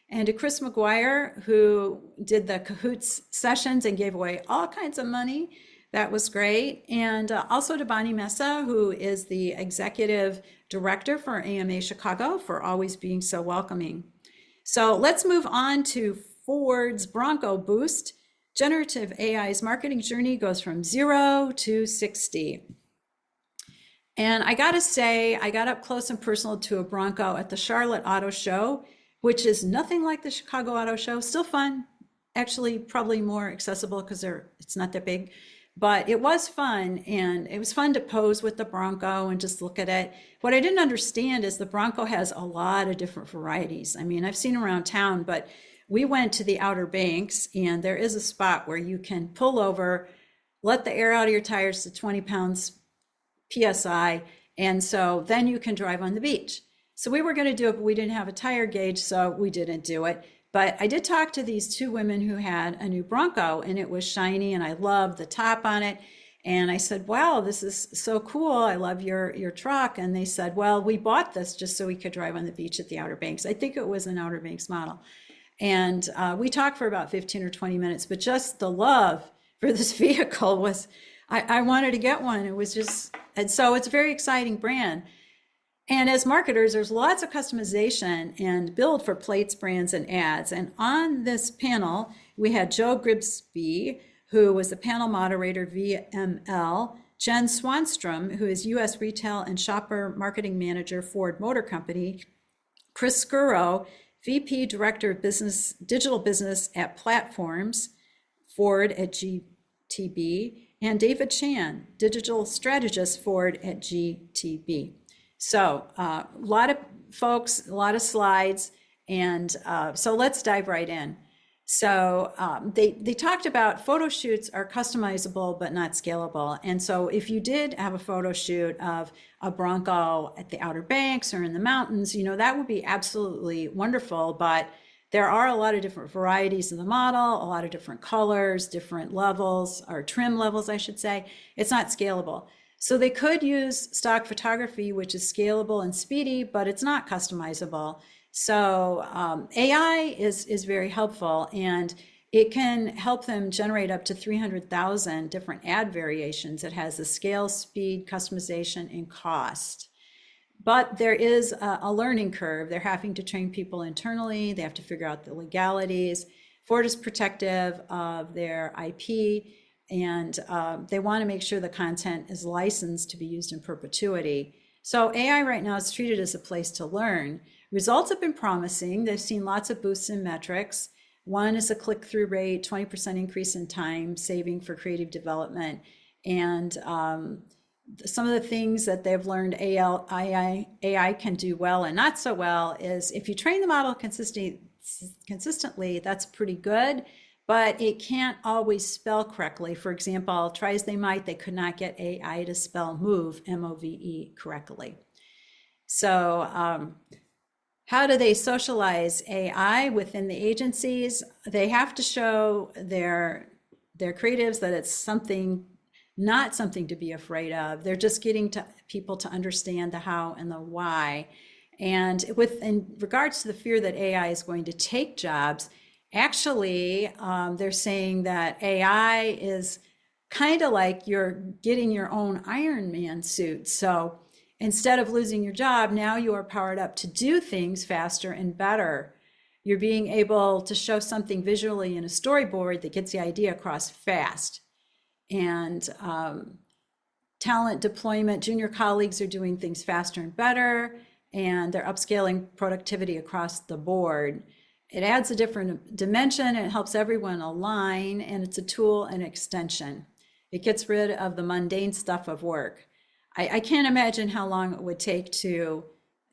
and to Chris McGuire, who did the Cahoots sessions and gave away all kinds of money. That was great. And also to Bonnie Mesa, who is the executive director for AMA Chicago, for always being so welcoming. So let's move on to Ford's Bronco Boost. Generative AI's marketing journey goes from 0 to 60. And I gotta say, I got up close and personal to a Bronco at the Charlotte Auto Show, which is nothing like the Chicago Auto Show. Still fun, actually probably more accessible because it's not that big, but it was fun. And it was fun to pose with the Bronco and just look at it. What I didn't understand is the Bronco has a lot of different varieties. I mean, I've seen around town, but we went to the Outer Banks and there is a spot where you can pull over, let the air out of your tires to 20 pounds PSI. And so then you can drive on the beach. So we were going to do it, but we didn't have a tire gauge, so we didn't do it. But I did talk to these two women who had a new Bronco, and it was shiny, and I loved the top on it. And I said, wow, this is so cool. I love your truck. And they said, well, we bought this just so we could drive on the beach at the Outer Banks. I think it was an Outer Banks model. And we talked for about 15 or 20 minutes, but just the love for this vehicle was, I wanted to get one. It was just, and so it's a very exciting brand. And as marketers, there's lots of customization and build for plates, brands, and ads. And on this panel, we had Joe Gribsby, who was the panel moderator, VML, Jen Swanstrom, who is U.S. Retail and Shopper Marketing Manager, Ford Motor Company, Chris Scurro, VP Director of Business, Digital Business at Platforms, Ford at GTB, and David Chan, Digital Strategist, Ford at GTB. So a lot of folks, a lot of slides, and so let's dive right in. So they talked about photo shoots are customizable but not scalable. And so if you did have a photo shoot of a Bronco at the Outer Banks or in the mountains, you know, that would be absolutely wonderful. But there are a lot of different varieties of the model, a lot of different colors, different levels, or trim levels, I should say. It's not scalable. So they could use stock photography, which is scalable and speedy, but it's not customizable. So AI is very helpful, and it can help them generate up to 300,000 different ad variations. It has the scale, speed, customization, and cost. But there is a learning curve. They're having to train people internally. They have to figure out the legalities. Ford is protective of their IP, and they want to make sure the content is licensed to be used in perpetuity. So AI right now is treated as a place to learn. Results have been promising. They've seen lots of boosts in metrics. One is a click-through rate, 20% increase in time saving for creative development. And some of the things that they've learned AI can do well and not so well is if you train the model consistently, that's pretty good, but it can't always spell correctly. For example, try as they might, they could not get AI to spell move, M-O-V-E, correctly. So how do they socialize AI within the agencies? They have to show their creatives that it's something, not something to be afraid of. They're just getting to people to understand the how and the why. And in regards to the fear that AI is going to take jobs, actually, they're saying that AI is kind of like you're getting your own Iron Man suit. So instead of losing your job, now you are powered up to do things faster and better. You're being able to show something visually in a storyboard that gets the idea across fast. And talent deployment, junior colleagues are doing things faster and better, and they're upscaling productivity across the board. It adds a different dimension, it helps everyone align, and it's a tool and extension. It gets rid of the mundane stuff of work. I can't imagine how long it would take to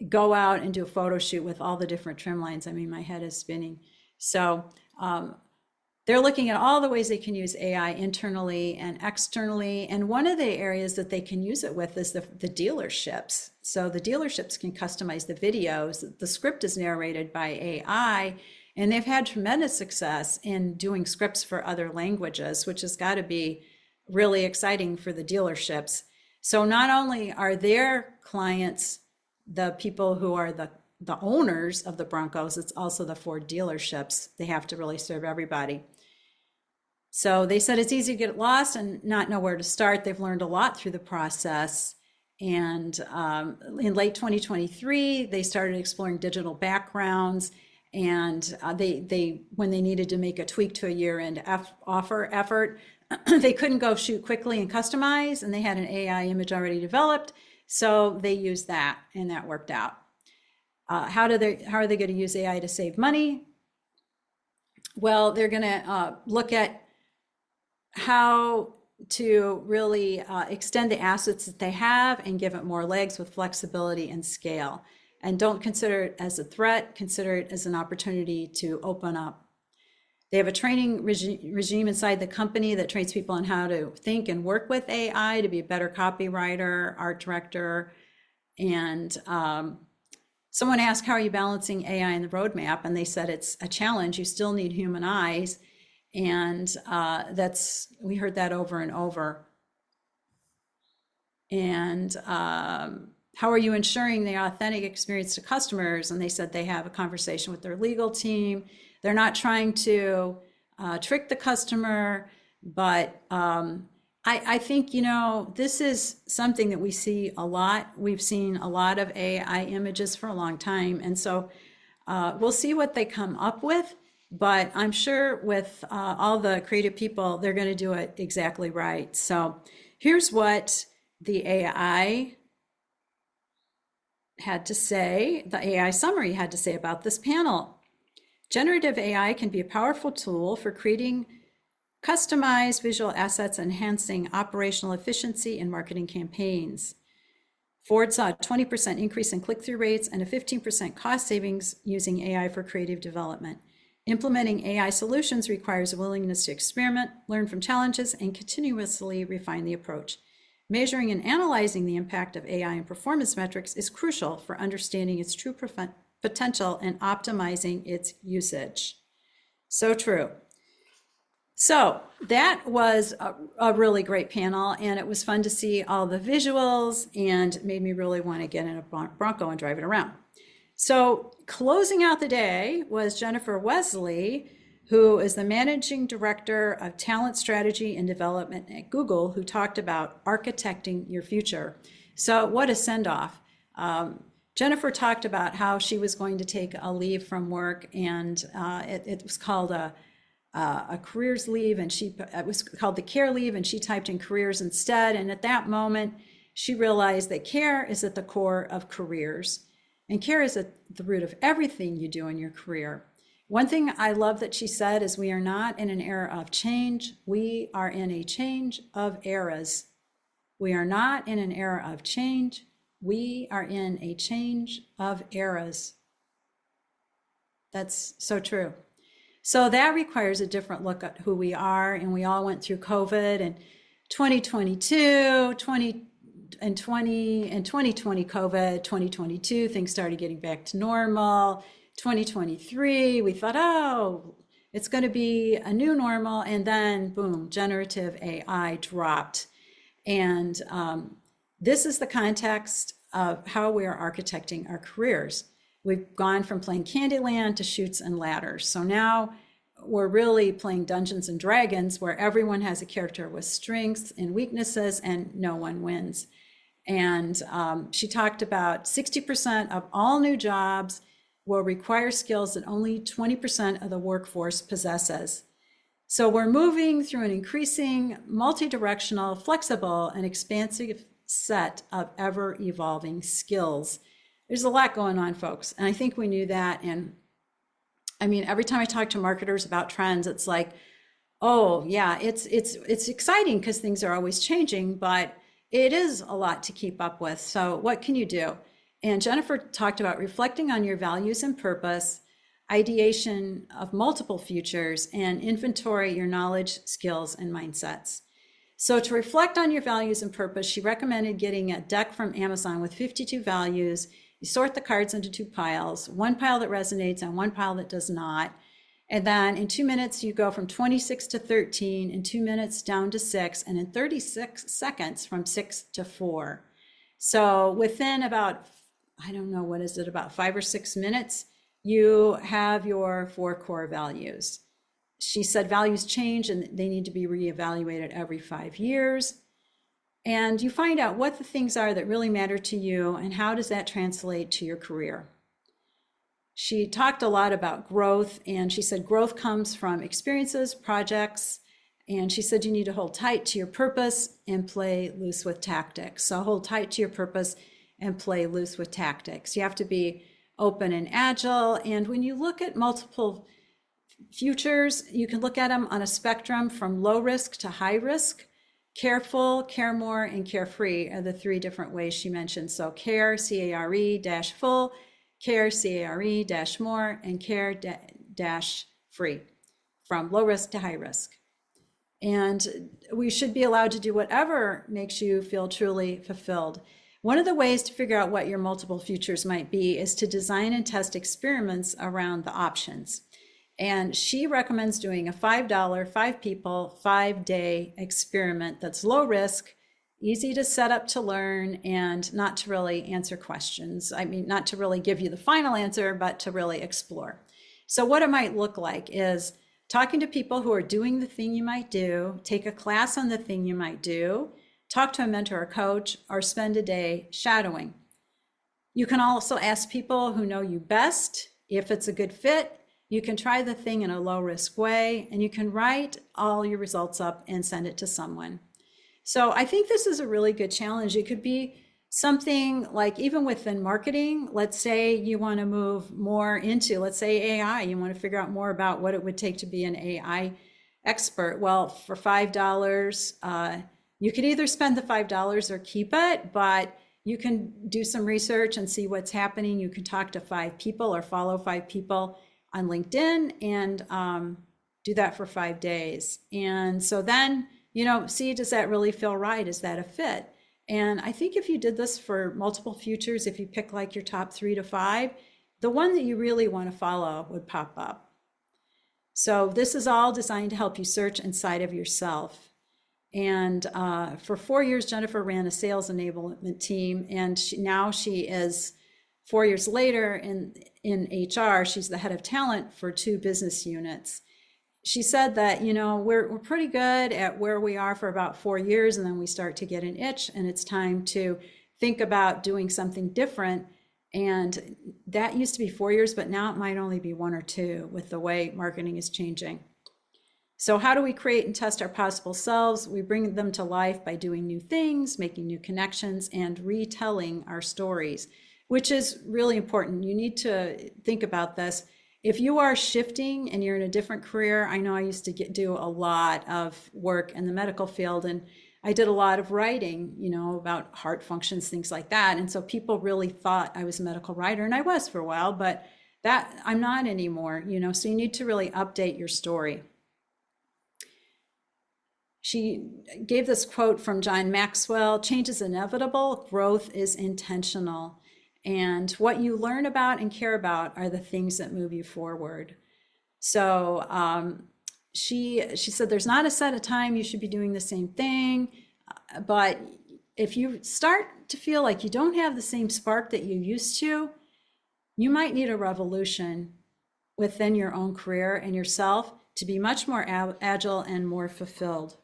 go out and do a photo shoot with all the different trim lines. I mean, my head is spinning. So they're looking at all the ways they can use AI internally and externally. And one of the areas that they can use it with is the dealerships. So the dealerships can customize the videos. The script is narrated by AI, and they've had tremendous success in doing scripts for other languages, which has got to be really exciting for the dealerships. So not only are their clients the people who are the owners of the Broncos, it's also the Ford dealerships. They have to really serve everybody. So they said it's easy to get lost and not know where to start. They've learned a lot through the process. And in late 2023, they started exploring digital backgrounds. And they when they needed to make a tweak to a year-end offer effort, they couldn't go shoot quickly and customize, and they had an AI image already developed. So they used that, and that worked out. How are they going to use AI to save money? Well, they're going to look at how to really extend the assets that they have and give it more legs with flexibility and scale. And don't consider it as a threat, consider it as an opportunity to open up. They have a training regime inside the company that trains people on how to think and work with AI to be a better copywriter, art director. And someone asked, how are you balancing AI in the roadmap? And they said it's a challenge. You still need human eyes. And we heard that over and over. And how are you ensuring the authentic experience to customers? And they said they have a conversation with their legal team. They're not trying to trick the customer, but I think, this is something that we see a lot. We've seen a lot of AI images for a long time. And so we'll see what they come up with. But I'm sure with all the creative people, they're going to do it exactly right. So here's what the AI had to say, the AI summary had to say about this panel. Generative AI can be a powerful tool for creating customized visual assets, enhancing operational efficiency in marketing campaigns. Ford saw a 20% increase in click-through rates and a 15% cost savings using AI for creative development. Implementing AI solutions requires a willingness to experiment, learn from challenges, and continuously refine the approach. Measuring and analyzing the impact of AI and performance metrics is crucial for understanding its true potential and optimizing its usage. So true. So that was a really great panel, and it was fun to see all the visuals and made me really want to get in a Bronco and drive it around. So closing out the day was Jennifer Wesley, who is the Managing Director of Talent Strategy and Development at Google, who talked about architecting your future. So what a send-off. Jennifer talked about how she was going to take a leave from work, and it was called a careers leave, and it was called the care leave, and she typed in careers instead. And at that moment, she realized that care is at the core of careers. And care is at the root of everything you do in your career. One thing I love that she said is we are not in an era of change. We are in a change of eras. We are not in an era of change. We are in a change of eras. That's so true. So that requires a different look at who we are. And we all went through COVID and 2022, 2020 COVID, 2022, things started getting back to normal. 2023, we thought, oh, it's going to be a new normal. And then boom, generative AI dropped. And this is the context of how we are architecting our careers. We've gone from playing Candyland to Chutes and Ladders. So now we're really playing Dungeons and Dragons, where everyone has a character with strengths and weaknesses and no one wins. And she talked about 60% of all new jobs will require skills that only 20% of the workforce possesses. So we're moving through an increasing, multi-directional, flexible, and expansive set of ever-evolving skills. There's a lot going on, folks, and I think we knew that. And I mean, every time I talk to marketers about trends, it's like, oh yeah, it's exciting because things are always changing, but it is a lot to keep up with. So what can you do? And Jennifer talked about reflecting on your values and purpose, ideation of multiple futures, and inventory your knowledge, skills, and mindsets. So to reflect on your values and purpose, she recommended getting a deck from Amazon with 52 values. You sort the cards into two piles, one pile that resonates and one pile that does not. And then in 2 minutes, you go from 26 to 13, in 2 minutes down to 6, and in 36 seconds from 6 to 4. So within about, I don't know, what is it, about 5 or 6 minutes, you have your 4 core values. She said values change and they need to be reevaluated every 5 years. And you find out what the things are that really matter to you and how does that translate to your career. She talked a lot about growth, and she said growth comes from experiences, projects, and she said you need to hold tight to your purpose and play loose with tactics. So hold tight to your purpose and play loose with tactics. You have to be open and agile. And when you look at multiple futures, you can look at them on a spectrum from low risk to high risk. Careful, care more, and carefree are the 3 different ways she mentioned. So care, C-A-R-E, dash full, care, C-A-R-E, dash more, and care dash free, from low risk to high risk. And we should be allowed to do whatever makes you feel truly fulfilled. One of the ways to figure out what your multiple futures might be is to design and test experiments around the options. And she recommends doing a $5, 5 people, 5-day experiment that's low risk, easy to set up to learn, and not to really answer questions. I mean, not to really give you the final answer, but to really explore. So what it might look like is talking to people who are doing the thing you might do, take a class on the thing you might do, talk to a mentor or coach, or spend a day shadowing. You can also ask people who know you best if it's a good fit. You can try the thing in a low risk way, and you can write all your results up and send it to someone. So I think this is a really good challenge. It could be something like, even within marketing, let's say you want to move more into, let's say AI, you want to figure out more about what it would take to be an AI expert. Well, for $5, you could either spend the $5 or keep it, but you can do some research and see what's happening. You can talk to 5 people or follow 5 people on LinkedIn and do that for 5 days. And so then, see, does that really feel right? Is that a fit? And I think if you did this for multiple futures, if you pick like your top 3 to 5, the one that you really want to follow would pop up. So this is all designed to help you search inside of yourself. And for 4 years, Jennifer ran a sales enablement team, and now she is 4 years later in HR, she's the head of talent for 2 business units. She said that, we're pretty good at where we are for about 4 years, and then we start to get an itch, and it's time to think about doing something different. And that used to be 4 years, but now it might only be 1 or 2 with the way marketing is changing. So how do we create and test our possible selves? We bring them to life by doing new things, making new connections, and retelling our stories, which is really important. You need to think about this. If you are shifting and you're in a different career, I know I used to do a lot of work in the medical field, and I did a lot of writing, about heart functions, things like that. And so people really thought I was a medical writer, and I was for a while, but that I'm not anymore, so you need to really update your story. She gave this quote from John Maxwell: change is inevitable, growth is intentional. And what you learn about and care about are the things that move you forward. So she said there's not a set of time you should be doing the same thing, but if you start to feel like you don't have the same spark that you used to, you might need a revolution within your own career and yourself to be much more agile and more fulfilled.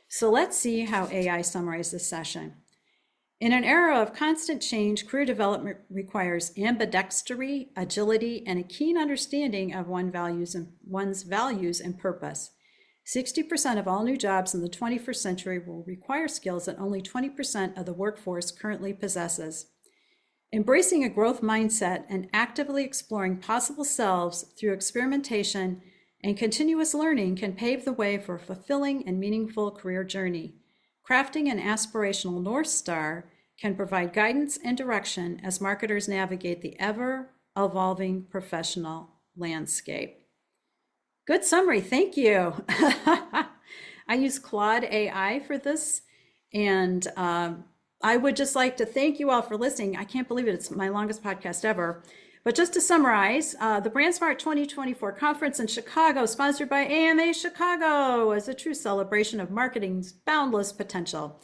So let's see how AI summarized this session. In an era of constant change, career development requires ambidextery, agility, and a keen understanding of one's values and purpose. 60% of all new jobs in the 21st century will require skills that only 20% of the workforce currently possesses. Embracing a growth mindset and actively exploring possible selves through experimentation and continuous learning can pave the way for a fulfilling and meaningful career journey. Crafting an aspirational North Star can provide guidance and direction as marketers navigate the ever-evolving professional landscape. Good summary, thank you. I use Claude AI for this, and I would just like to thank you all for listening. I can't believe it, it's my longest podcast ever. But just to summarize, the BrandSmart 2024 conference in Chicago, sponsored by AMA Chicago, is a true celebration of marketing's boundless potential.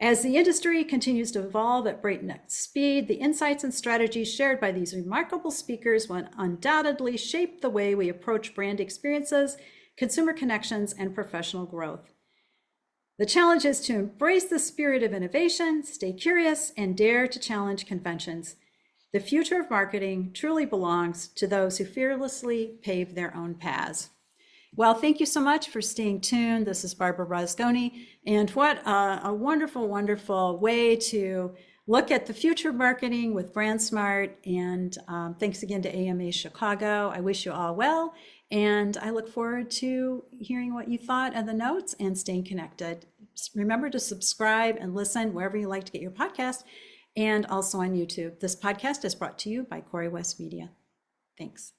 As the industry continues to evolve at breakneck speed, the insights and strategies shared by these remarkable speakers will undoubtedly shape the way we approach brand experiences, consumer connections, and professional growth. The challenge is to embrace the spirit of innovation, stay curious, and dare to challenge conventions. The future of marketing truly belongs to those who fearlessly pave their own paths. Well, thank you so much for staying tuned. This is Barbara Rozgonyi, and what a wonderful, wonderful way to look at the future of marketing with BrandSmart. And thanks again to AMA Chicago. I wish you all well, and I look forward to hearing what you thought of the notes and staying connected. Remember to subscribe and listen wherever you like to get your podcast, and also on YouTube. This podcast is brought to you by Corey West Media. Thanks.